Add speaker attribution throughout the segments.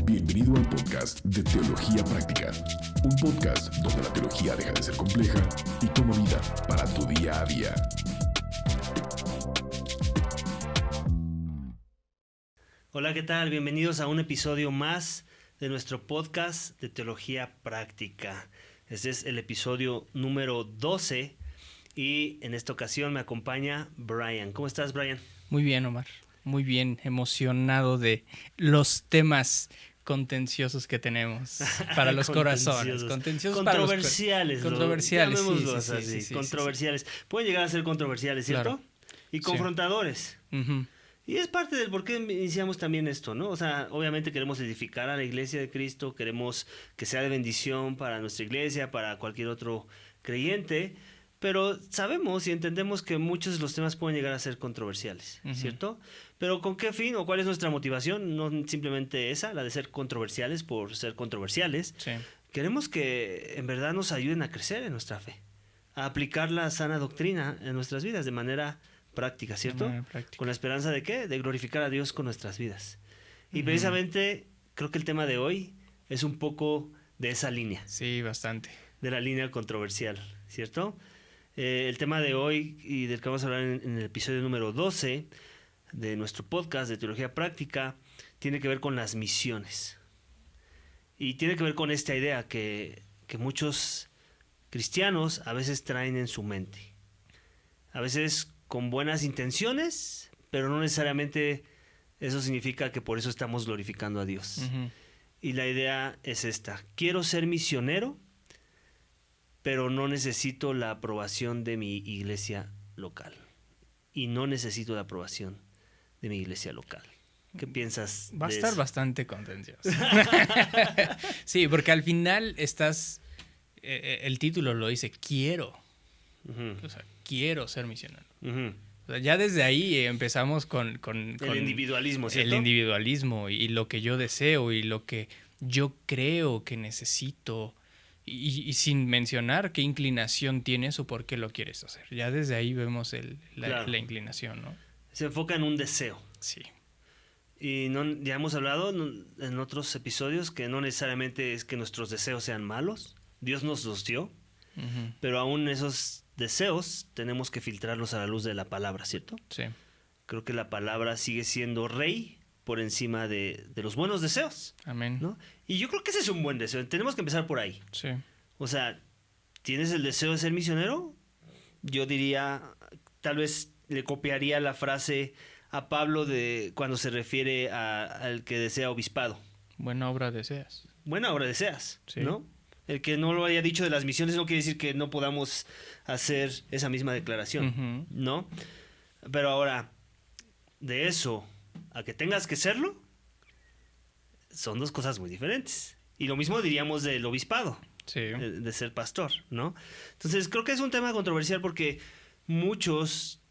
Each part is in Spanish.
Speaker 1: Bienvenido al podcast de Teología Práctica, un podcast donde la teología deja de ser compleja y toma vida para tu día a día.
Speaker 2: Hola, ¿qué tal? Bienvenidos a un episodio más de nuestro podcast de Teología Práctica. Este es el episodio número 12 y en esta ocasión me acompaña Brian. ¿Cómo estás, Brian?
Speaker 3: Muy bien, Omar. Muy bien, emocionado de los temas contenciosos que tenemos para los corazones.
Speaker 2: Controversiales.
Speaker 3: Controversiales,
Speaker 2: sí, controversiales. Pueden llegar a ser controversiales, ¿cierto?
Speaker 3: Claro.
Speaker 2: Y confrontadores.
Speaker 3: Uh-huh.
Speaker 2: Y es parte del por qué iniciamos también esto, ¿no? O sea, obviamente queremos edificar a la iglesia de Cristo, queremos que sea de bendición para nuestra iglesia, para cualquier otro creyente, pero sabemos y entendemos que muchos de los temas pueden llegar a ser controversiales, ¿cierto? Pero ¿con qué fin o cuál es nuestra motivación? No simplemente esa, la de ser controversiales por ser controversiales.
Speaker 3: Sí.
Speaker 2: Queremos que en verdad nos ayuden a crecer en nuestra fe, a aplicar la sana doctrina en nuestras vidas de manera práctica, ¿cierto? Con la esperanza de ¿qué? De glorificar a Dios con nuestras vidas. Y precisamente creo que el tema de hoy es un poco de esa línea.
Speaker 3: Sí, bastante.
Speaker 2: De la línea controversial, ¿cierto? El tema de hoy y del que vamos a hablar en el episodio número 12 de nuestro podcast de Teología Práctica tiene que ver con las misiones. Y tiene que ver con esta idea que muchos cristianos a veces traen en su mente. A veces con buenas intenciones, pero no necesariamente eso significa que por eso estamos glorificando a Dios. Uh-huh. Y la idea es esta: quiero ser misionero, pero no necesito la aprobación de mi iglesia local. Y no necesito la aprobación de mi iglesia local. ¿Qué piensas de
Speaker 3: Va a estar
Speaker 2: eso?
Speaker 3: bastante contencioso. Sí, porque al final estás... el título lo dice, quiero. Uh-huh. O sea, quiero ser misionero. Uh-huh. O sea, ya desde ahí empezamos con
Speaker 2: el individualismo, ¿cierto?
Speaker 3: El individualismo y lo que yo deseo y lo que yo creo que necesito. Y sin mencionar qué inclinación tienes o por qué lo quieres hacer. Ya desde ahí vemos la inclinación, ¿no?
Speaker 2: Se enfoca en un deseo.
Speaker 3: Sí.
Speaker 2: Y ya hemos hablado en otros episodios que no necesariamente es que nuestros deseos sean malos. Dios nos los dio. Uh-huh. Pero aún esos deseos tenemos que filtrarlos a la luz de la palabra, ¿cierto?
Speaker 3: Sí.
Speaker 2: Creo que la palabra sigue siendo rey por encima de los buenos deseos.
Speaker 3: Amén.
Speaker 2: ¿No? Y yo creo que ese es un buen deseo. Tenemos que empezar por ahí.
Speaker 3: Sí.
Speaker 2: O sea, ¿tienes el deseo de ser misionero? Yo diría, tal vez le copiaría la frase a Pablo de cuando se refiere al que desea obispado.
Speaker 3: Buena obra deseas.
Speaker 2: Buena obra deseas,
Speaker 3: sí.
Speaker 2: ¿no? El que no lo haya dicho de las misiones no quiere decir que no podamos hacer esa misma declaración, uh-huh. ¿no? Pero ahora, de eso a que tengas que serlo, son dos cosas muy diferentes. Y lo mismo diríamos del obispado,
Speaker 3: sí.
Speaker 2: de ser pastor, ¿no? Entonces, creo que es un tema controversial porque muchos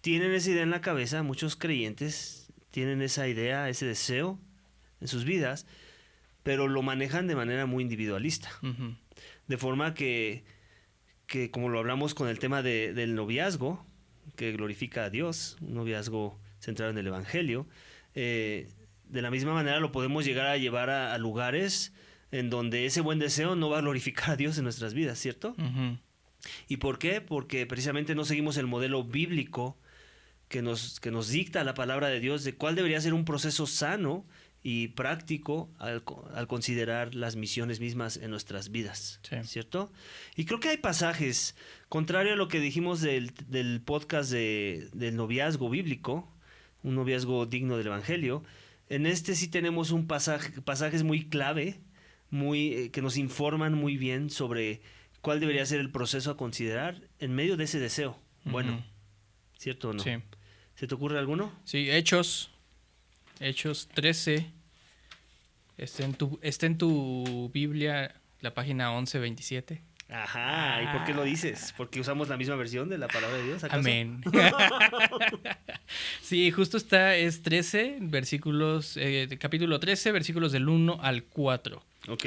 Speaker 2: tienen esa idea en la cabeza, muchos creyentes tienen esa idea, ese deseo en sus vidas, pero lo manejan de manera muy individualista. Uh-huh. De forma que como lo hablamos con el tema del noviazgo, que glorifica a Dios, un noviazgo centrado en el Evangelio, de la misma manera lo podemos llegar a llevar a lugares en donde ese buen deseo no va a glorificar a Dios en nuestras vidas, ¿cierto? Uh-huh. ¿Y por qué? Porque precisamente no seguimos el modelo bíblico que nos dicta la palabra de Dios de cuál debería ser un proceso sano y práctico al considerar las misiones mismas en nuestras vidas, sí. ¿Cierto? Y creo que hay pasajes, contrario a lo que dijimos del podcast del noviazgo bíblico, un noviazgo digno del Evangelio, en este sí tenemos pasajes muy clave, que nos informan muy bien sobre cuál debería ser el proceso a considerar en medio de ese deseo. Uh-huh. Bueno, ¿cierto o no?
Speaker 3: Sí.
Speaker 2: ¿Se te ocurre alguno?
Speaker 3: Sí, Hechos 13. Está en tu Biblia, la página 1127.
Speaker 2: Ajá, ¿y por qué lo dices? ¿Porque usamos la misma versión de la palabra de Dios, acaso?
Speaker 3: Amén. Sí, justo es 13 versículos, capítulo 13, versículos del 1 al 4.
Speaker 2: Ok,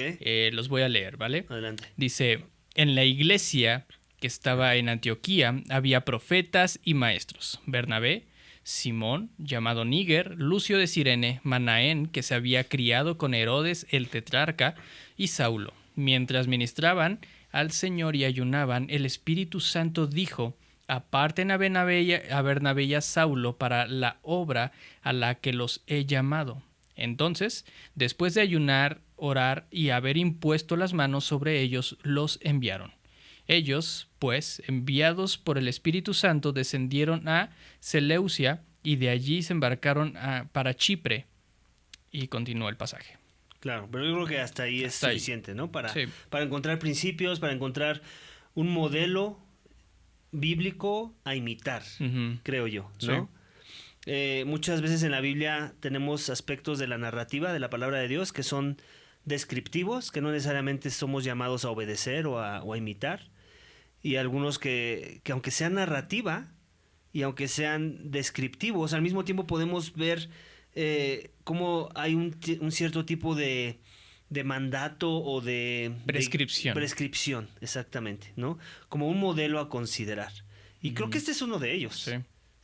Speaker 3: Los voy a leer, ¿vale?
Speaker 2: adelante.
Speaker 3: Dice, en la iglesia que estaba en Antioquía había profetas y maestros. Bernabé, Simón, llamado Níger, Lucio de Cirene, Manaén, que se había criado con Herodes el tetrarca, y Saulo. Mientras ministraban al Señor y ayunaban, el Espíritu Santo dijo, aparten a Bernabé y a Saulo para la obra a la que los he llamado. Entonces, después de ayunar, orar y haber impuesto las manos sobre ellos, los enviaron. Ellos, pues, enviados por el Espíritu Santo, descendieron a Seleucia y de allí se embarcaron para Chipre. Y continúa el pasaje.
Speaker 2: Claro, pero yo creo que hasta ahí es suficiente, ¿no? Para encontrar principios, para encontrar un modelo bíblico a imitar, creo yo, ¿no? Sí. Muchas veces en la Biblia tenemos aspectos de la narrativa de la palabra de Dios que son descriptivos, que no necesariamente somos llamados a obedecer o a imitar, y algunos que aunque sean narrativa y aunque sean descriptivos, al mismo tiempo podemos ver cómo hay un cierto tipo de mandato o de prescripción, exactamente, ¿no? Como un modelo a considerar. Y creo que este es uno de ellos, sí.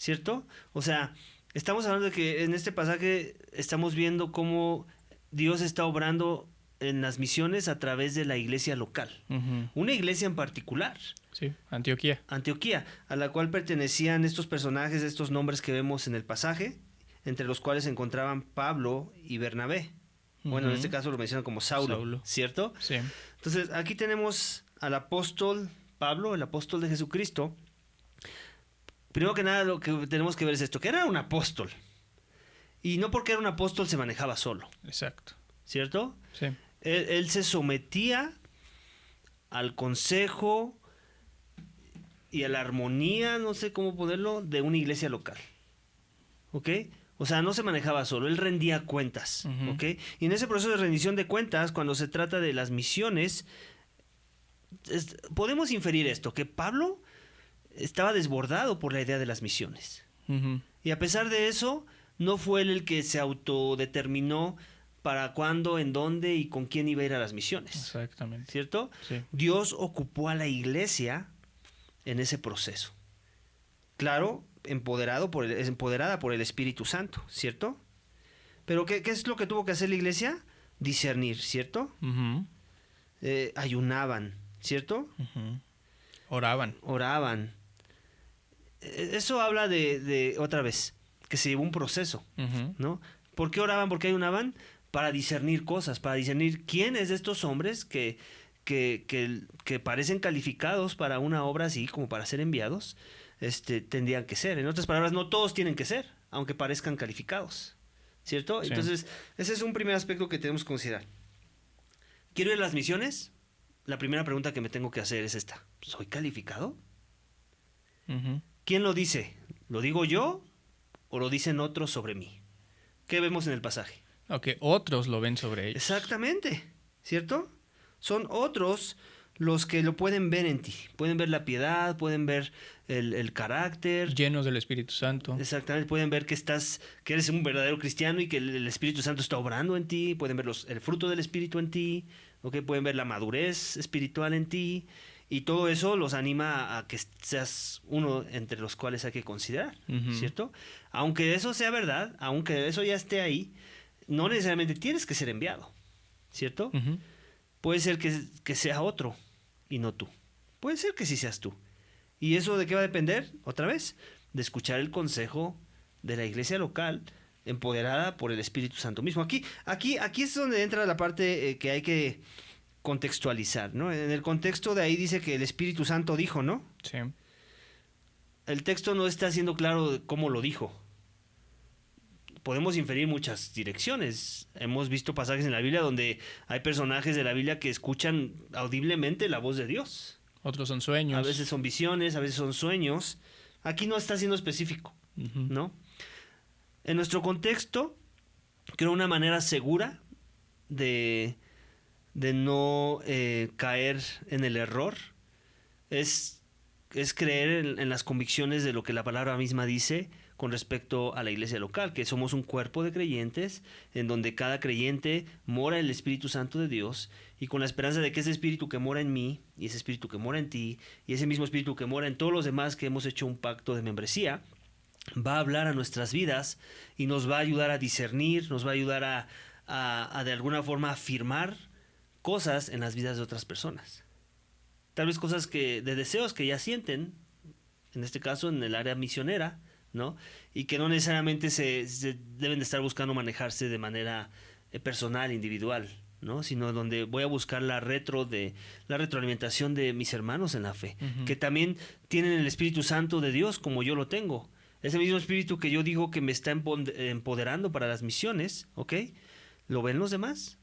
Speaker 2: ¿Cierto? O sea, estamos hablando de que en este pasaje estamos viendo cómo Dios está obrando en las misiones a través de la iglesia local. Una iglesia en particular.
Speaker 3: Sí, Antioquía.
Speaker 2: Antioquía, a la cual pertenecían estos personajes, estos nombres que vemos en el pasaje, entre los cuales se encontraban Pablo y Bernabé. Bueno, en este caso lo mencionan como Saulo, ¿cierto?
Speaker 3: Sí.
Speaker 2: Entonces, aquí tenemos al apóstol Pablo, el apóstol de Jesucristo. Primero que nada, lo que tenemos que ver es esto, que era un apóstol. Y no porque era un apóstol se manejaba solo.
Speaker 3: Exacto.
Speaker 2: ¿Cierto?
Speaker 3: Sí.
Speaker 2: Él se sometía al consejo y a la armonía, no sé cómo ponerlo, de una iglesia local. ¿Ok? O sea, no se manejaba solo, él rendía cuentas. ¿Ok? Y en ese proceso de rendición de cuentas, cuando se trata de las misiones, podemos inferir esto, que Pablo estaba desbordado por la idea de las misiones. Y a pesar de eso, no fue él el que se autodeterminó para cuándo, en dónde y con quién iba a ir a las misiones.
Speaker 3: Exactamente.
Speaker 2: ¿Cierto?
Speaker 3: Sí.
Speaker 2: Dios ocupó a la iglesia en ese proceso. Claro, empoderada por el Espíritu Santo, ¿cierto? Pero ¿qué es lo que tuvo que hacer la iglesia? Discernir, ¿cierto? Ayunaban, ¿cierto? Oraban. Eso habla de otra vez, que se llevó un proceso, ¿no? ¿Por qué oraban? ¿Por qué ayunaban? Para discernir cosas, para discernir quiénes de estos hombres que parecen calificados para una obra así, como para ser enviados, tendrían que ser. En otras palabras, no todos tienen que ser, aunque parezcan calificados, ¿cierto? Sí. Entonces, ese es un primer aspecto que tenemos que considerar. ¿Quiero ir a las misiones? La primera pregunta que me tengo que hacer es esta. ¿Soy calificado? ¿Quién lo dice? ¿Lo digo yo o lo dicen otros sobre mí? ¿Qué vemos en el pasaje?
Speaker 3: Ok, otros lo ven sobre ellos.
Speaker 2: Exactamente, ¿cierto? Son otros los que lo pueden ver en ti. Pueden ver la piedad, pueden ver el carácter.
Speaker 3: Llenos del Espíritu Santo.
Speaker 2: Exactamente, pueden ver que eres un verdadero cristiano y que el Espíritu Santo está obrando en ti. Pueden ver el fruto del Espíritu en ti. ¿Okay? Pueden ver la madurez espiritual en ti. Y todo eso los anima a que seas uno entre los cuales hay que considerar, ¿cierto? Aunque eso sea verdad, aunque eso ya esté ahí, no necesariamente tienes que ser enviado, ¿cierto? Puede ser que sea otro y no tú. Puede ser que sí seas tú. ¿Y eso de qué va a depender? Otra vez, de escuchar el consejo de la iglesia local empoderada por el Espíritu Santo mismo. Aquí es donde entra la parte que hay que contextualizar, ¿no? En el contexto de ahí dice que el Espíritu Santo dijo, ¿no?
Speaker 3: Sí.
Speaker 2: El texto no está haciendo claro cómo lo dijo. Podemos inferir muchas direcciones. Hemos visto pasajes en la Biblia donde hay personajes de la Biblia que escuchan audiblemente la voz de Dios.
Speaker 3: Otros son sueños.
Speaker 2: A veces son visiones, a veces son sueños. Aquí no está siendo específico, ¿no? En nuestro contexto, creo una manera segura de de no caer en el error, es creer en las convicciones de lo que la palabra misma dice con respecto a la iglesia local, que somos un cuerpo de creyentes en donde cada creyente mora el Espíritu Santo de Dios, y con la esperanza de que ese Espíritu que mora en mí y ese Espíritu que mora en ti y ese mismo Espíritu que mora en todos los demás que hemos hecho un pacto de membresía, va a hablar a nuestras vidas y nos va a ayudar a discernir, nos va a ayudar a de alguna forma afirmar cosas en las vidas de otras personas. Tal vez cosas de deseos que ya sienten, en este caso en el área misionera, ¿no? Y que no necesariamente se deben de estar buscando manejarse de manera personal, individual, ¿no? Sino donde voy a buscar la retroalimentación de mis hermanos en la fe, que también tienen el Espíritu Santo de Dios como yo lo tengo. Ese mismo Espíritu que yo digo que me está empoderando para las misiones, ¿ok? ¿Lo ven los demás?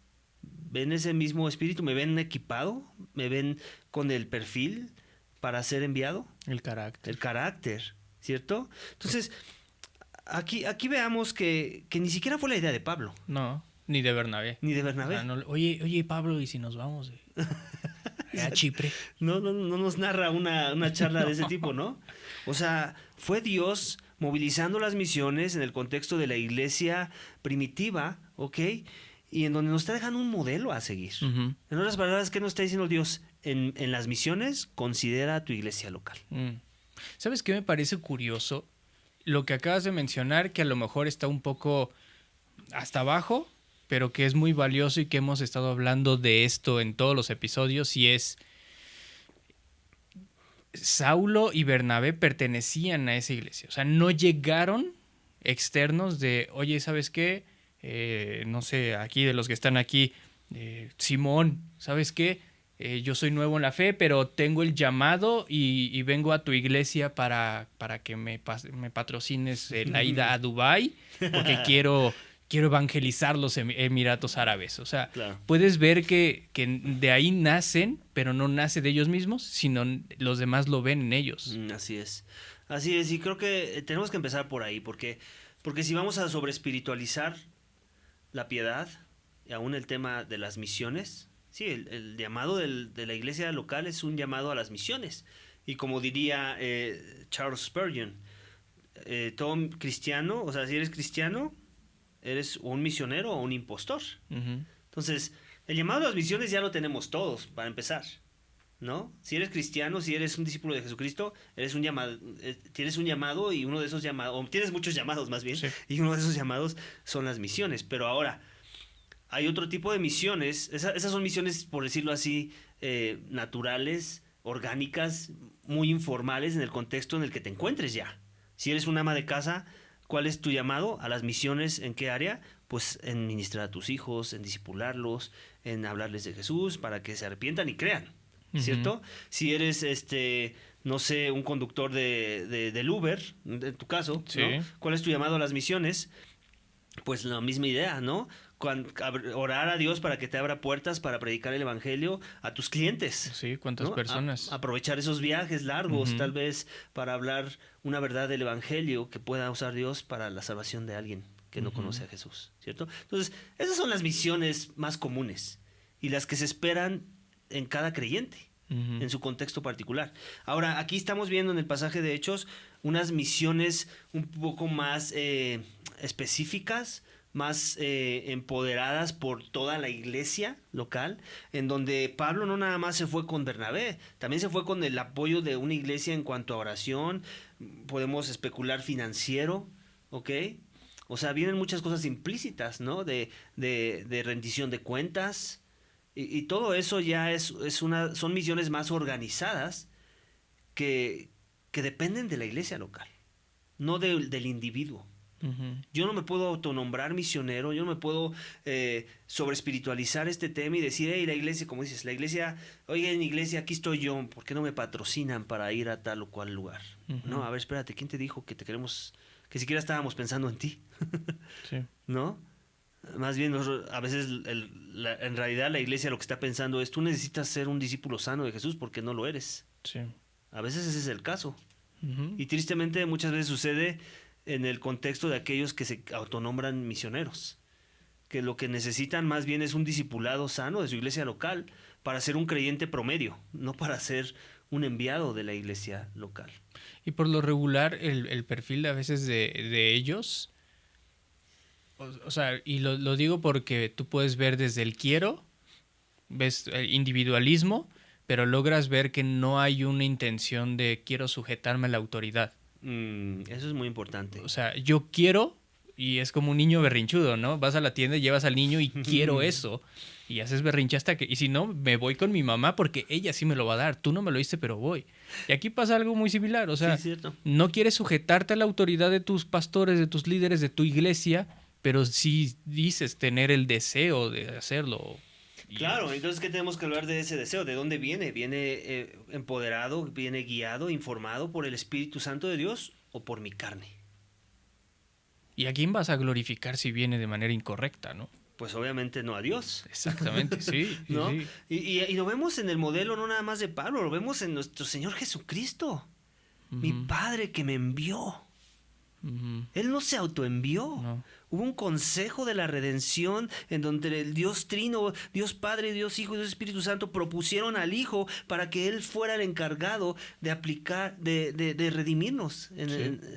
Speaker 2: ¿Ven ese mismo Espíritu? ¿Me ven equipado? ¿Me ven con el perfil para ser enviado?
Speaker 3: El carácter.
Speaker 2: El carácter, ¿cierto? Entonces, aquí veamos que ni siquiera fue la idea de Pablo.
Speaker 3: No, ni de Bernabé.
Speaker 2: Ni de Bernabé.
Speaker 3: O sea, no, oye, Pablo, ¿y si nos vamos a Chipre?
Speaker 2: No nos narra una charla de ese tipo, ¿no? O sea, fue Dios movilizando las misiones en el contexto de la iglesia primitiva, ¿ok? Y en donde nos está dejando un modelo a seguir. En otras palabras, ¿qué nos está diciendo Dios? En las misiones, considera a tu iglesia local.
Speaker 3: ¿Sabes qué me parece curioso? Lo que acabas de mencionar, que a lo mejor está un poco hasta abajo, pero que es muy valioso y que hemos estado hablando de esto en todos los episodios, y es: Saulo y Bernabé pertenecían a esa iglesia. O sea, no llegaron externos de, oye, ¿sabes qué? No sé, aquí de los que están aquí, Simón, ¿sabes qué? Yo soy nuevo en la fe, pero tengo el llamado y vengo a tu iglesia para que me patrocines la ida a Dubái, porque quiero evangelizar los Emiratos Árabes. O sea,
Speaker 2: Claro.
Speaker 3: puedes ver que de ahí nacen, pero no nace de ellos mismos, sino los demás lo ven en ellos.
Speaker 2: Así es. Así es, y creo que tenemos que empezar por ahí, porque si vamos a sobreespiritualizar la piedad y aún el tema de las misiones, sí, el llamado de la iglesia local es un llamado a las misiones. Y como diría Charles Spurgeon, todo cristiano, o sea, si eres cristiano, eres un misionero o un impostor. Entonces, el llamado a las misiones ya lo tenemos todos, para empezar, ¿no? Si eres cristiano, si eres un discípulo de Jesucristo, tienes un llamado, y uno de esos llamados, o tienes muchos llamados más bien, sí. Y uno de esos llamados son las misiones. Pero ahora, hay otro tipo de misiones, esas son misiones, por decirlo así, naturales, orgánicas, muy informales en el contexto en el que te encuentres ya. Si eres un ama de casa, ¿cuál es tu llamado a las misiones? ¿En qué área? Pues en ministrar a tus hijos, en discipularlos, en hablarles de Jesús para que se arrepientan y crean, ¿cierto? Si eres, no sé, un conductor del Uber, en tu caso,
Speaker 3: sí,
Speaker 2: ¿no? ¿Cuál es tu llamado a las misiones? Pues la misma idea, ¿no? Orar a Dios para que te abra puertas para predicar el evangelio a tus clientes.
Speaker 3: Sí, ¿cuántas personas?
Speaker 2: Aprovechar esos viajes largos, tal vez, para hablar una verdad del evangelio que pueda usar Dios para la salvación de alguien que no conoce a Jesús, ¿cierto? Entonces, esas son las misiones más comunes y las que se esperan en cada creyente, en su contexto particular. Ahora, aquí estamos viendo en el pasaje de Hechos unas misiones un poco más específicas, más empoderadas por toda la iglesia local, en donde Pablo no nada más se fue con Bernabé, también se fue con el apoyo de una iglesia en cuanto a oración, podemos especular financiero, ¿ok? O sea, vienen muchas cosas implícitas, ¿no? De rendición de cuentas, y todo eso ya son misiones más organizadas que dependen de la iglesia local, no del individuo. Yo no me puedo autonombrar misionero, yo no me puedo sobreespiritualizar este tema y decir, hey, la iglesia, como dices, la iglesia, oigan, iglesia, aquí estoy yo, ¿por qué no me patrocinan para ir a tal o cual lugar? No, a ver, espérate, ¿quién te dijo que te queremos, que siquiera estábamos pensando en ti?
Speaker 3: Sí.
Speaker 2: ¿No? Más bien, a veces, en realidad, la iglesia lo que está pensando es, tú necesitas ser un discípulo sano de Jesús porque no lo eres.
Speaker 3: Sí.
Speaker 2: A veces ese es el caso. Y tristemente muchas veces sucede en el contexto de aquellos que se autonombran misioneros, que lo que necesitan más bien es un discipulado sano de su iglesia local para ser un creyente promedio, no para ser un enviado de la iglesia local.
Speaker 3: Y por lo regular, el perfil a veces de ellos, o sea, y lo digo porque tú puedes ver desde el quiero, ves el individualismo, pero logras ver que no hay una intención de quiero sujetarme a la autoridad.
Speaker 2: Eso es muy importante.
Speaker 3: O sea, yo quiero, y es como un niño berrinchudo, ¿no? Vas a la tienda y llevas al niño y quiero eso. Y haces berrinche hasta que... Y si no, me voy con mi mamá porque ella sí me lo va a dar. Tú no me lo diste, pero voy. Y aquí pasa algo muy similar. O sea,
Speaker 2: Sí, cierto.
Speaker 3: no quieres sujetarte a la autoridad de tus pastores, de tus líderes, de tu iglesia, pero sí dices tener el deseo de hacerlo.
Speaker 2: Claro, entonces, ¿qué tenemos que hablar de ese deseo? ¿De dónde viene? ¿Viene empoderado, viene guiado, informado por el Espíritu Santo de Dios o por mi carne?
Speaker 3: ¿Y a quién vas a glorificar si viene de manera incorrecta, no?
Speaker 2: Pues obviamente no a Dios.
Speaker 3: Exactamente, sí.
Speaker 2: ¿No?
Speaker 3: Sí.
Speaker 2: Y lo vemos en el modelo no nada más de Pablo, lo vemos en nuestro Señor Jesucristo. Mi Padre que me envió. Él no se autoenvió.
Speaker 3: No.
Speaker 2: Hubo un consejo de la redención en donde el Dios Trino, Dios Padre, Dios Hijo y Dios Espíritu Santo propusieron al Hijo para que Él fuera el encargado de aplicar, de redimirnos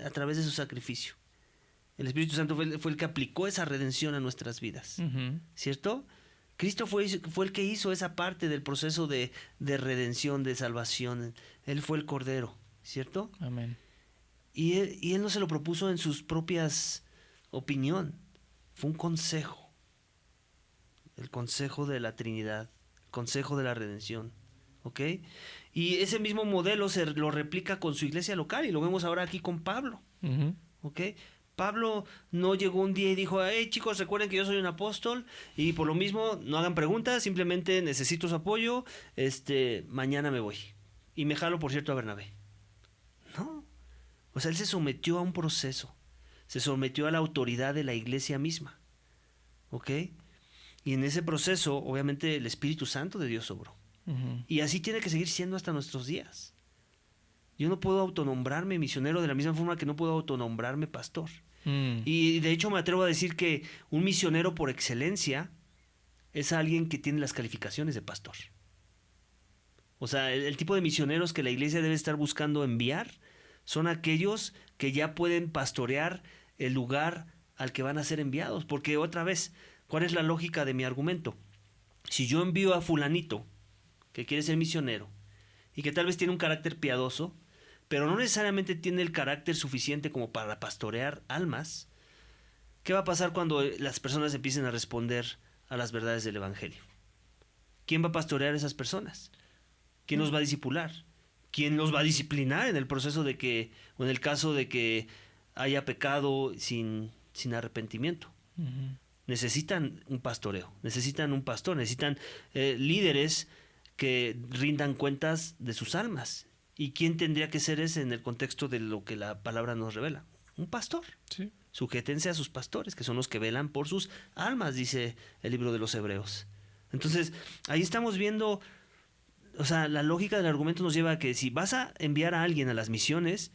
Speaker 2: a través de su sacrificio. El Espíritu Santo fue el que aplicó esa redención a nuestras vidas. ¿Cierto? Cristo fue el que hizo esa parte del proceso de redención, de salvación. Él fue el Cordero, ¿cierto?
Speaker 3: Amén.
Speaker 2: Y él no se lo propuso en sus propias opinión. Fue un consejo. El consejo de la Trinidad. El consejo de la redención. ¿Ok? Y ese mismo modelo se lo replica con su iglesia local. Y lo vemos ahora aquí con Pablo. ¿Ok? Pablo no llegó un día y dijo, hey chicos, recuerden que yo soy un apóstol y por lo mismo no hagan preguntas, simplemente necesito su apoyo, mañana me voy. Y me jalo, por cierto, a Bernabé. No. O sea, él se sometió a un proceso, se sometió a la autoridad de la iglesia misma. ¿Ok? Y en ese proceso, obviamente, el Espíritu Santo de Dios obró. Y así tiene que seguir siendo hasta nuestros días. Yo no puedo autonombrarme misionero de la misma forma que no puedo autonombrarme pastor. Y de hecho me atrevo a decir que un misionero por excelencia es alguien que tiene las calificaciones de pastor. O sea, el tipo de misioneros que la iglesia debe estar buscando enviar son aquellos que ya pueden pastorear el lugar al que van a ser enviados. Porque otra vez, ¿cuál es la lógica de mi argumento? Si yo envío a fulanito que quiere ser misionero y que tal vez tiene un carácter piadoso, pero no necesariamente tiene el carácter suficiente como para pastorear almas, ¿qué va a pasar cuando las personas empiecen a responder a las verdades del Evangelio? ¿Quién va a pastorear a esas personas? ¿Quién los va a discipular? ¿Quién los va a disciplinar en el proceso de que, o en el caso de que haya pecado sin arrepentimiento? Necesitan un pastoreo, necesitan un pastor, necesitan líderes que rindan cuentas de sus almas. ¿Y quién tendría que ser ese en el contexto de lo que la palabra nos revela? Un pastor.
Speaker 3: Sí.
Speaker 2: Sujétense a sus pastores, que son los que velan por sus almas, dice el libro de los Hebreos. Entonces, ahí estamos viendo, o sea, la lógica del argumento nos lleva a que si vas a enviar a alguien a las misiones,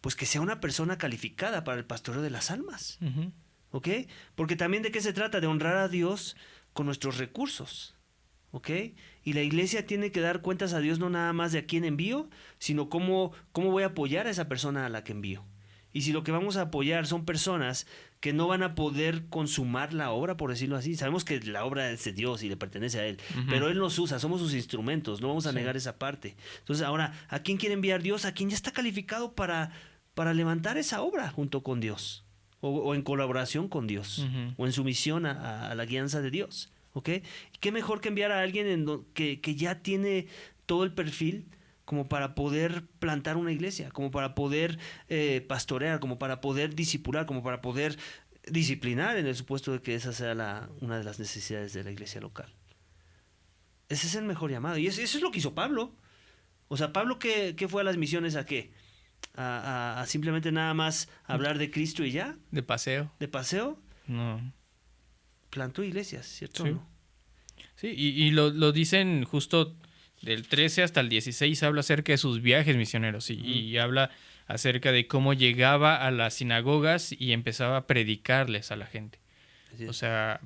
Speaker 2: pues que sea una persona calificada para el pastoreo de las almas. ¿Ok? Porque también ¿de qué se trata? De honrar a Dios con nuestros recursos. ¿Ok? Y la iglesia tiene que dar cuentas a Dios no nada más de a quién envío, sino cómo voy a apoyar a esa persona a la que envío. Y si lo que vamos a apoyar son personas que no van a poder consumar la obra, por decirlo así. Sabemos que la obra es de Dios y le pertenece a Él, pero Él nos usa, somos sus instrumentos, no vamos a negar esa parte. Entonces ahora, ¿a quién quiere enviar Dios? A quien ya está calificado para levantar esa obra junto con Dios, o en colaboración con Dios, o en sumisión a la guianza de Dios. ¿Ok? ¿Y qué mejor que enviar a alguien que ya tiene todo el perfil como para poder plantar una iglesia, como para poder pastorear, como para poder discipular, como para poder disciplinar, en el supuesto de que esa sea una de las necesidades de la iglesia local? Ese es el mejor llamado. Y eso es lo que hizo Pablo. O sea, Pablo, ¿qué fue a las misiones a qué? ¿A simplemente nada más hablar de Cristo y ya?
Speaker 3: ¿De paseo?
Speaker 2: ¿De paseo?
Speaker 3: No.
Speaker 2: Plantó iglesias, ¿cierto?
Speaker 3: Sí.
Speaker 2: ¿No?
Speaker 3: Sí, y lo dicen justo del 13 hasta el 16, habla acerca de sus viajes misioneros y habla acerca de cómo llegaba a las sinagogas y empezaba a predicarles a la gente. O sea,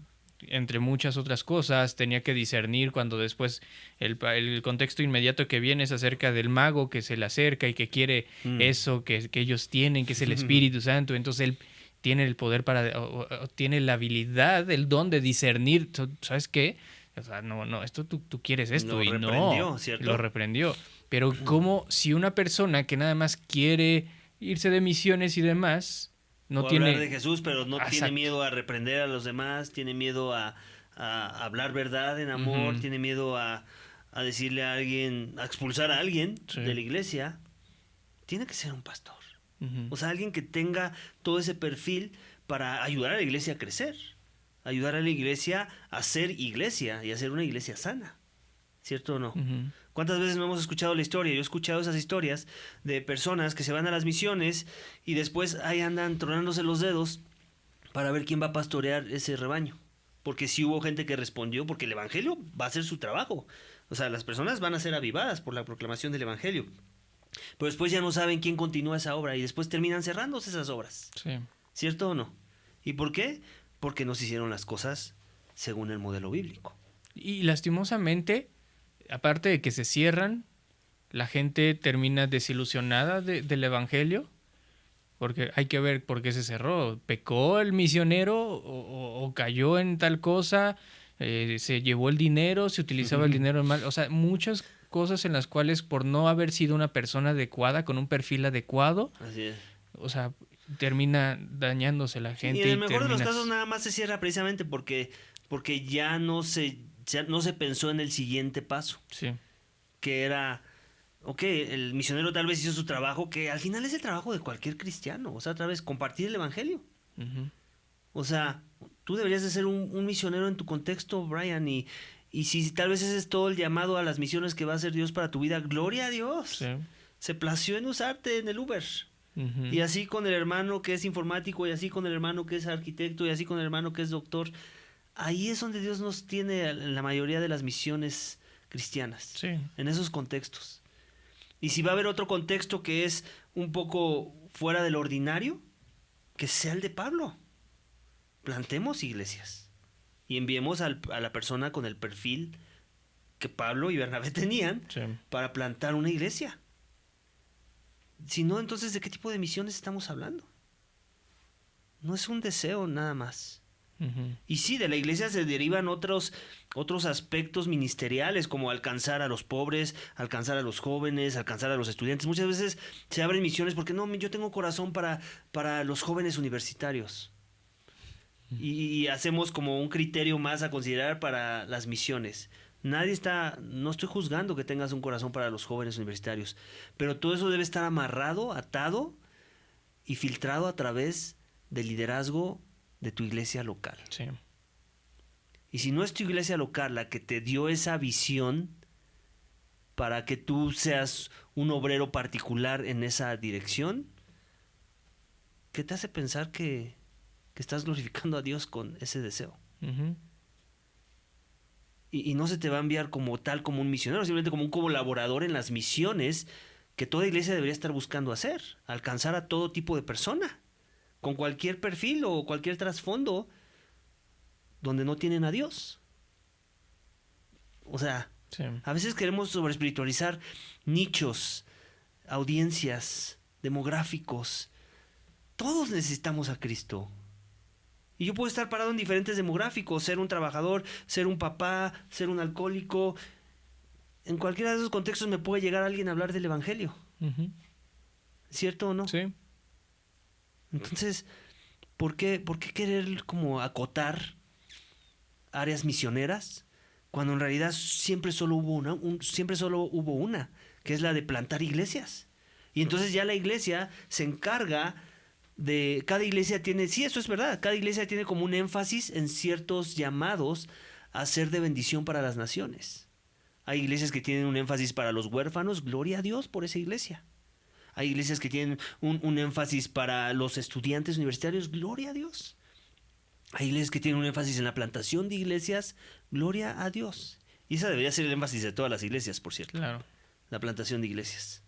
Speaker 3: entre muchas otras cosas, tenía que discernir cuando después el contexto inmediato que viene es acerca del mago que se le acerca y que quiere eso que ellos tienen, que es el Espíritu Santo. Entonces él tiene el poder o tiene la habilidad, el don de discernir. ¿Sabes qué? O sea, no, esto tú quieres esto.
Speaker 2: Lo
Speaker 3: y
Speaker 2: reprendió,
Speaker 3: no,
Speaker 2: ¿cierto?
Speaker 3: lo reprendió. Pero como si una persona que nada más quiere irse de misiones y demás, no
Speaker 2: o
Speaker 3: tiene...
Speaker 2: hablar de Jesús, pero no tiene
Speaker 3: Exacto.
Speaker 2: miedo a reprender a los demás, tiene miedo a hablar verdad en amor, tiene miedo a decirle a alguien, a expulsar a alguien
Speaker 3: Sí.
Speaker 2: de la iglesia, tiene que ser un pastor.
Speaker 3: Ujú.
Speaker 2: O sea, alguien que tenga todo ese perfil para ayudar a la iglesia a crecer, ayudar a la iglesia a ser iglesia y a ser una iglesia sana. ¿Cierto o no?
Speaker 3: Ujú.
Speaker 2: ¿Cuántas veces no hemos escuchado la historia? Yo he escuchado esas historias de personas que se van a las misiones y después ahí andan tronándose los dedos para ver quién va a pastorear ese rebaño. Porque sí hubo gente que respondió, porque el evangelio va a hacer su trabajo. O sea, las personas van a ser avivadas por la proclamación del evangelio. Pero después ya no saben quién continúa esa obra y después terminan cerrándose esas obras.
Speaker 3: Sí.
Speaker 2: ¿Cierto o no? ¿Y por qué? Porque no se hicieron las cosas según el modelo bíblico.
Speaker 3: Y lastimosamente, aparte de que se cierran, la gente termina desilusionada del evangelio, porque hay que ver por qué se cerró. ¿Pecó el misionero o cayó en tal cosa? ¿Se llevó el dinero? ¿Se utilizaba el dinero mal? O sea, muchas cosas en las cuales por no haber sido una persona adecuada, con un perfil adecuado,
Speaker 2: Así es.
Speaker 3: o sea, termina dañándose la gente.
Speaker 2: Y en el mejor de los
Speaker 3: terminas-
Speaker 2: casos nada más se cierra precisamente porque ya no se pensó en el siguiente paso,
Speaker 3: Sí.
Speaker 2: que era, ok, el misionero tal vez hizo su trabajo, que al final es el trabajo de cualquier cristiano, o sea, otra vez, compartir el evangelio.
Speaker 3: Ujú.
Speaker 2: O sea, tú deberías de ser un misionero en tu contexto, Brian, y si tal vez ese es todo el llamado a las misiones que va a hacer Dios para tu vida, gloria a Dios.
Speaker 3: Sí.
Speaker 2: Se plació en usarte en el Uber.
Speaker 3: Ujú.
Speaker 2: Y así con el hermano que es informático, y así con el hermano que es arquitecto, y así con el hermano que es doctor. Ahí es donde Dios nos tiene en la mayoría de las misiones cristianas,
Speaker 3: Sí.
Speaker 2: en esos contextos. Y si va a haber otro contexto que es un poco fuera del ordinario, que sea el de Pablo. Plantemos iglesias y enviemos a la persona con el perfil que Pablo y Bernabé tenían
Speaker 3: Sí.
Speaker 2: para plantar una iglesia. Si no, entonces, ¿de qué tipo de misiones estamos hablando? No es un deseo nada más.
Speaker 3: Ujú.
Speaker 2: Y sí, de la iglesia se derivan otros aspectos ministeriales, como alcanzar a los pobres, alcanzar a los jóvenes, alcanzar a los estudiantes. Muchas veces se abren misiones porque no, yo tengo corazón para los jóvenes universitarios. Y hacemos como un criterio más a considerar para las misiones. No estoy juzgando que tengas un corazón para los jóvenes universitarios, pero todo eso debe estar amarrado, atado y filtrado a través del liderazgo de tu iglesia local.
Speaker 3: Sí.
Speaker 2: Y si no es tu iglesia local la que te dio esa visión para que tú seas un obrero particular en esa dirección, ¿qué te hace pensar que estás glorificando a Dios con ese deseo?
Speaker 3: Ujú.
Speaker 2: Y no se te va a enviar como tal, como un misionero, simplemente como un colaborador en las misiones que toda iglesia debería estar buscando hacer, alcanzar a todo tipo de persona, con cualquier perfil o cualquier trasfondo donde no tienen a Dios. O sea,
Speaker 3: Sí.
Speaker 2: a veces queremos sobreespiritualizar nichos, audiencias, demográficos. Todos necesitamos a Cristo. Y yo puedo estar parado en diferentes demográficos, ser un trabajador, ser un papá, ser un alcohólico. En cualquiera de esos contextos me puede llegar alguien a hablar del evangelio.
Speaker 3: Ujú.
Speaker 2: ¿Cierto o no?
Speaker 3: Sí.
Speaker 2: Entonces, ¿por qué querer como acotar áreas misioneras cuando en realidad siempre solo hubo una, que es la de plantar iglesias? Y entonces ya la iglesia se encarga cada iglesia tiene, sí, eso es verdad, cada iglesia tiene como un énfasis en ciertos llamados a ser de bendición para las naciones. Hay iglesias que tienen un énfasis para los huérfanos, gloria a Dios por esa iglesia. Hay iglesias que tienen un énfasis para los estudiantes universitarios, gloria a Dios. Hay iglesias que tienen un énfasis en la plantación de iglesias, gloria a Dios. Y esa debería ser el énfasis de todas las iglesias, por cierto,
Speaker 3: Claro.
Speaker 2: la plantación de iglesias.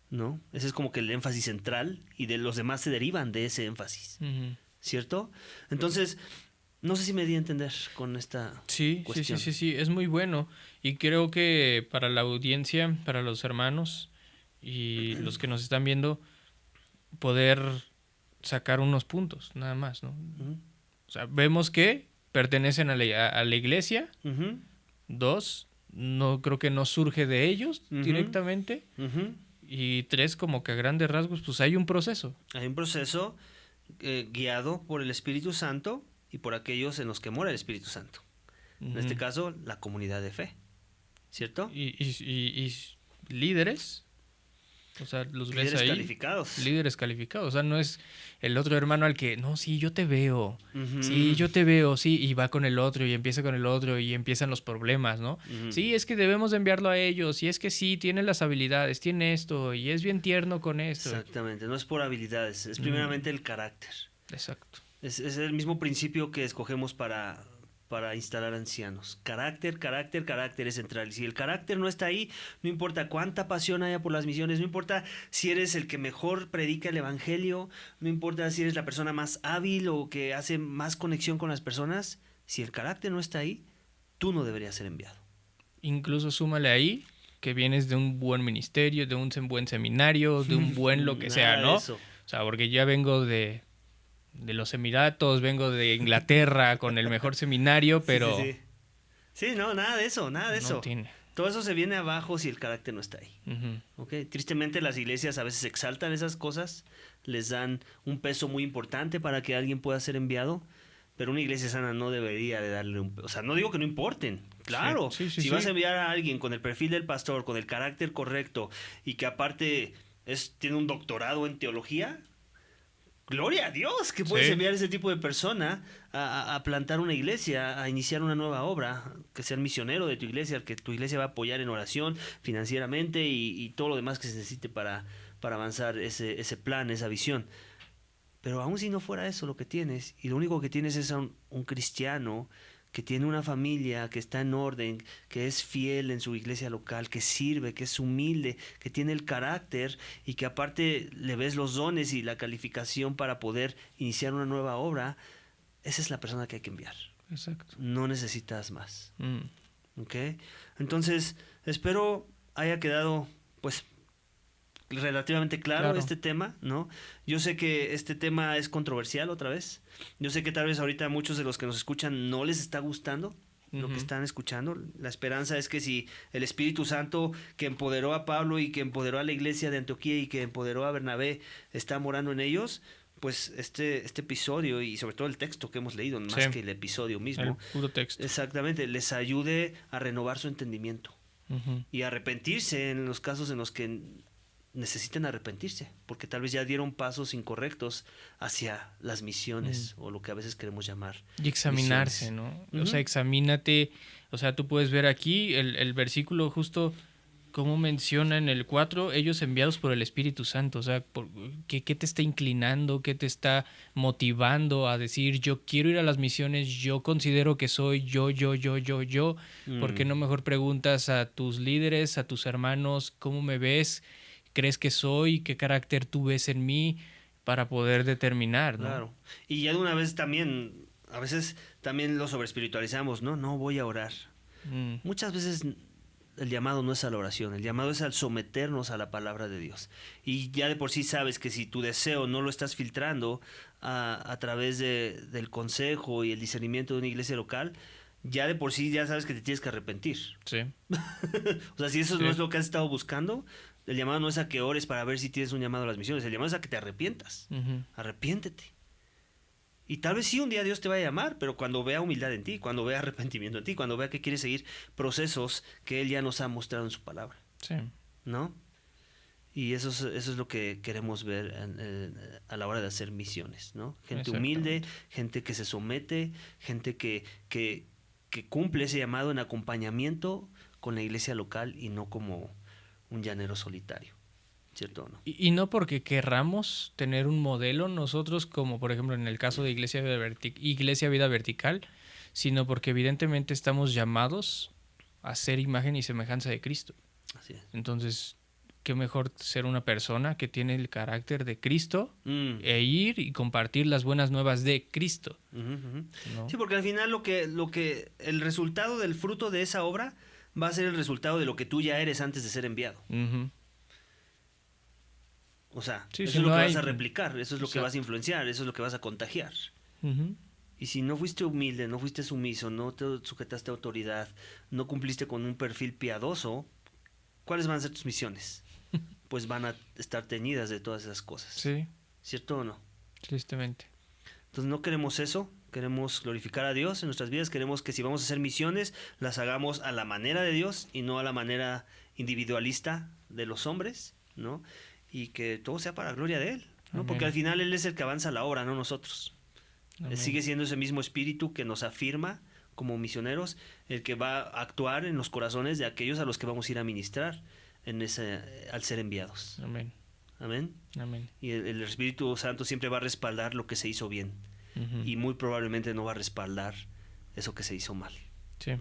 Speaker 2: ¿No? Ese es como que el énfasis central y de los demás se derivan de ese énfasis,
Speaker 3: Ujú.
Speaker 2: ¿cierto? Entonces, No sé si me di a entender con esta cuestión.
Speaker 3: Sí, es muy bueno. Y creo que para la audiencia, para los hermanos y los que nos están viendo, poder sacar unos puntos, nada más, ¿no?
Speaker 2: Ujú.
Speaker 3: O sea, vemos que pertenecen a la iglesia.
Speaker 2: Ujú,
Speaker 3: 2, no creo que no surge de ellos
Speaker 2: Ujú.
Speaker 3: directamente.
Speaker 2: ujú.
Speaker 3: Y 3, como que a grandes rasgos, pues hay un proceso.
Speaker 2: Hay un proceso guiado por el Espíritu Santo y por aquellos en los que mora el Espíritu Santo. En este
Speaker 3: Ujú.
Speaker 2: caso, la comunidad de fe. ¿Cierto?
Speaker 3: Y líderes, o sea, los ves
Speaker 2: Líderes
Speaker 3: ahí.
Speaker 2: calificados.
Speaker 3: Líderes calificados. O sea, no es el otro hermano al que, no, sí, yo te veo.
Speaker 2: Ujú.
Speaker 3: Sí, yo te veo, sí. Y va con el otro y empieza con el otro y empiezan los problemas, ¿no?
Speaker 2: Ujú.
Speaker 3: Sí, es que debemos de enviarlo a ellos. Y es que sí, tiene las habilidades, tiene esto. Y es bien tierno con esto.
Speaker 2: Exactamente, no es por habilidades, es primeramente el carácter.
Speaker 3: Exacto.
Speaker 2: Es el mismo principio que escogemos para instalar ancianos. Carácter, carácter, carácter es central. Y si el carácter no está ahí, no importa cuánta pasión haya por las misiones, no importa si eres el que mejor predica el evangelio, no importa si eres la persona más hábil o que hace más conexión con las personas, si el carácter no está ahí, tú no deberías ser enviado.
Speaker 3: Incluso súmale ahí que vienes de un buen ministerio, de un buen seminario, de un buen lo que sea,
Speaker 2: Nada de
Speaker 3: ¿no?
Speaker 2: eso.
Speaker 3: O sea, porque ya vengo de los Emiratos, vengo de Inglaterra con el mejor seminario, pero
Speaker 2: Sí. Sí, no, nada de eso, nada de
Speaker 3: no
Speaker 2: eso.
Speaker 3: tiene.
Speaker 2: Todo eso se viene abajo si el carácter no está ahí.
Speaker 3: Ujú.
Speaker 2: ¿Ok? Tristemente las iglesias a veces exaltan esas cosas, les dan un peso muy importante para que alguien pueda ser enviado, pero una iglesia sana no debería de darle un... O sea, no digo que no importen, claro.
Speaker 3: Sí,
Speaker 2: Si vas a enviar a alguien con el perfil del pastor, con el carácter correcto y que aparte tiene un doctorado en teología, gloria a Dios que puedes
Speaker 3: Sí.
Speaker 2: enviar a ese tipo de persona a plantar una iglesia, a iniciar una nueva obra, que sea el misionero de tu iglesia, al que tu iglesia va a apoyar en oración, financieramente y todo lo demás que se necesite para avanzar ese plan, esa visión. Pero aun si no fuera eso lo que tienes, y lo único que tienes es a un cristiano que tiene una familia, que está en orden, que es fiel en su iglesia local, que sirve, que es humilde, que tiene el carácter y que aparte le ves los dones y la calificación para poder iniciar una nueva obra, esa es la persona que hay que enviar.
Speaker 3: Exacto.
Speaker 2: No necesitas más.
Speaker 3: Mm.
Speaker 2: ¿Ok? Entonces, espero haya quedado, pues, relativamente claro este tema, ¿no? Yo sé que este tema es controversial otra vez. Yo sé que tal vez ahorita a muchos de los que nos escuchan no les está gustando lo que están escuchando. La esperanza es que si el Espíritu Santo que empoderó a Pablo y que empoderó a la iglesia de Antioquía y que empoderó a Bernabé está morando en ellos, pues este episodio y sobre todo el texto que hemos leído, más que el episodio mismo,
Speaker 3: el puro texto.
Speaker 2: Exactamente, les ayude a renovar su entendimiento
Speaker 3: Ujú.
Speaker 2: y arrepentirse en los casos en los que necesiten arrepentirse, porque tal vez ya dieron pasos incorrectos hacia las misiones o lo que a veces queremos llamar
Speaker 3: Y examinarse,
Speaker 2: misiones.
Speaker 3: ¿no? O sea, examínate. O sea, tú puedes ver aquí el versículo justo como menciona en el 4, ellos enviados por el Espíritu Santo. O sea, ¿qué te está inclinando? ¿Qué te está motivando a decir, yo quiero ir a las misiones, yo considero que soy yo? ¿Por qué no mejor preguntas a tus líderes, a tus hermanos, cómo me ves? ¿Crees que soy? ¿Qué carácter tú ves en mí? Para poder determinar, ¿no?
Speaker 2: Claro. Y ya de una vez también, a veces también lo sobreespiritualizamos, ¿no? No voy a orar. Muchas veces el llamado no es a la oración, el llamado es al someternos a la palabra de Dios. Y ya de por sí sabes que si tu deseo no lo estás filtrando a través del consejo y el discernimiento de una iglesia local, ya de por sí ya sabes que te tienes que arrepentir.
Speaker 3: Sí.
Speaker 2: O sea, si eso no es lo que has estado buscando, el llamado no es a que ores para ver si tienes un llamado a las misiones, el llamado es a que te arrepientas. Arrepiéntete. Y tal vez sí un día Dios te va a llamar, pero cuando vea humildad en ti, cuando vea arrepentimiento en ti, cuando vea que quieres seguir procesos que Él ya nos ha mostrado en su palabra.
Speaker 3: Sí.
Speaker 2: ¿No? Y eso es lo que queremos ver a la hora de hacer misiones, ¿no? Gente humilde, gente que se somete, gente que cumple ese llamado en acompañamiento con la iglesia local y no como un llanero solitario, ¿cierto o no?
Speaker 3: Y no porque querramos tener un modelo nosotros, como por ejemplo en el caso de Iglesia Vida Vertical, sino porque evidentemente estamos llamados a ser imagen y semejanza de Cristo.
Speaker 2: Así es.
Speaker 3: Entonces, qué mejor ser una persona que tiene el carácter de Cristo e ir y compartir las buenas nuevas de Cristo. ¿No?
Speaker 2: Sí, porque al final el resultado del fruto de esa obra va a ser el resultado de lo que tú ya eres antes de ser enviado. O sea,
Speaker 3: Sí,
Speaker 2: eso
Speaker 3: si
Speaker 2: es lo
Speaker 3: no
Speaker 2: que
Speaker 3: hay-
Speaker 2: vas a replicar, eso es lo que
Speaker 3: Exacto.
Speaker 2: vas a influenciar, eso es lo que vas a contagiar. Y si no fuiste humilde, no fuiste sumiso, no te sujetaste a autoridad, no cumpliste con un perfil piadoso, ¿cuáles van a ser tus misiones? Pues van a estar teñidas de todas esas cosas.
Speaker 3: Sí,
Speaker 2: ¿Cierto o no?
Speaker 3: tristemente.
Speaker 2: Entonces no queremos eso, queremos glorificar a Dios en nuestras vidas, queremos que si vamos a hacer misiones, las hagamos a la manera de Dios y no a la manera individualista de los hombres, ¿no? Y que todo sea para la gloria de Él, ¿no?
Speaker 3: Amén.
Speaker 2: Porque al final Él es el que avanza la obra, no nosotros.
Speaker 3: Amén.
Speaker 2: Sigue siendo ese mismo espíritu que nos afirma como misioneros, el que va a actuar en los corazones de aquellos a los que vamos a ir a ministrar al ser enviados.
Speaker 3: Amén.
Speaker 2: Amén.
Speaker 3: Amén.
Speaker 2: Y el Espíritu Santo siempre va a respaldar lo que se hizo bien y muy probablemente no va a respaldar eso que se hizo mal.
Speaker 3: Sí.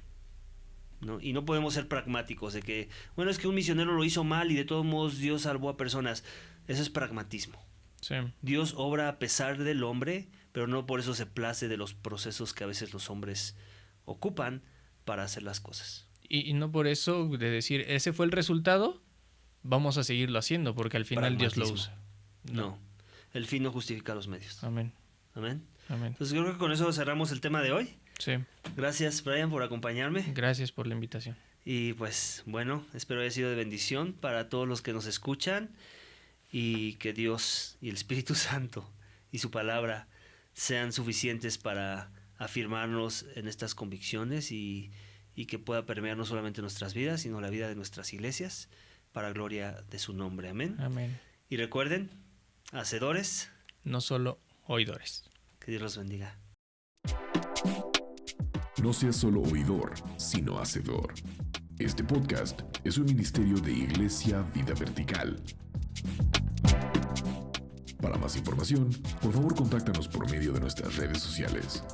Speaker 2: ¿No? Y no podemos ser pragmáticos de que, bueno, es que un misionero lo hizo mal y de todos modos Dios salvó a personas. Eso es pragmatismo.
Speaker 3: Sí.
Speaker 2: Dios obra a pesar del hombre, pero no por eso se place de los procesos que a veces los hombres ocupan para hacer las cosas.
Speaker 3: Y no por eso de decir, ese fue el resultado, vamos a seguirlo haciendo, porque al final Dios lo
Speaker 2: Pragmatismo.
Speaker 3: usa.
Speaker 2: No. El fin no justifica los medios.
Speaker 3: Amén.
Speaker 2: Amén.
Speaker 3: Amén.
Speaker 2: Entonces yo creo que con eso cerramos el tema de hoy.
Speaker 3: Sí.
Speaker 2: Gracias, Brian, por acompañarme.
Speaker 3: Gracias por la invitación.
Speaker 2: Y pues bueno, espero haya sido de bendición para todos los que nos escuchan y que Dios y el Espíritu Santo y su palabra sean suficientes para afirmarnos en estas convicciones y que pueda permear no solamente nuestras vidas, sino la vida de nuestras iglesias para gloria de su nombre. Amén.
Speaker 3: Amén.
Speaker 2: Y recuerden, hacedores,
Speaker 3: No solo oidores.
Speaker 2: que Dios los bendiga.
Speaker 1: No seas solo oidor, sino hacedor. Este podcast es un ministerio de Iglesia Vida Vertical. Para más información, por favor contáctanos por medio de nuestras redes sociales.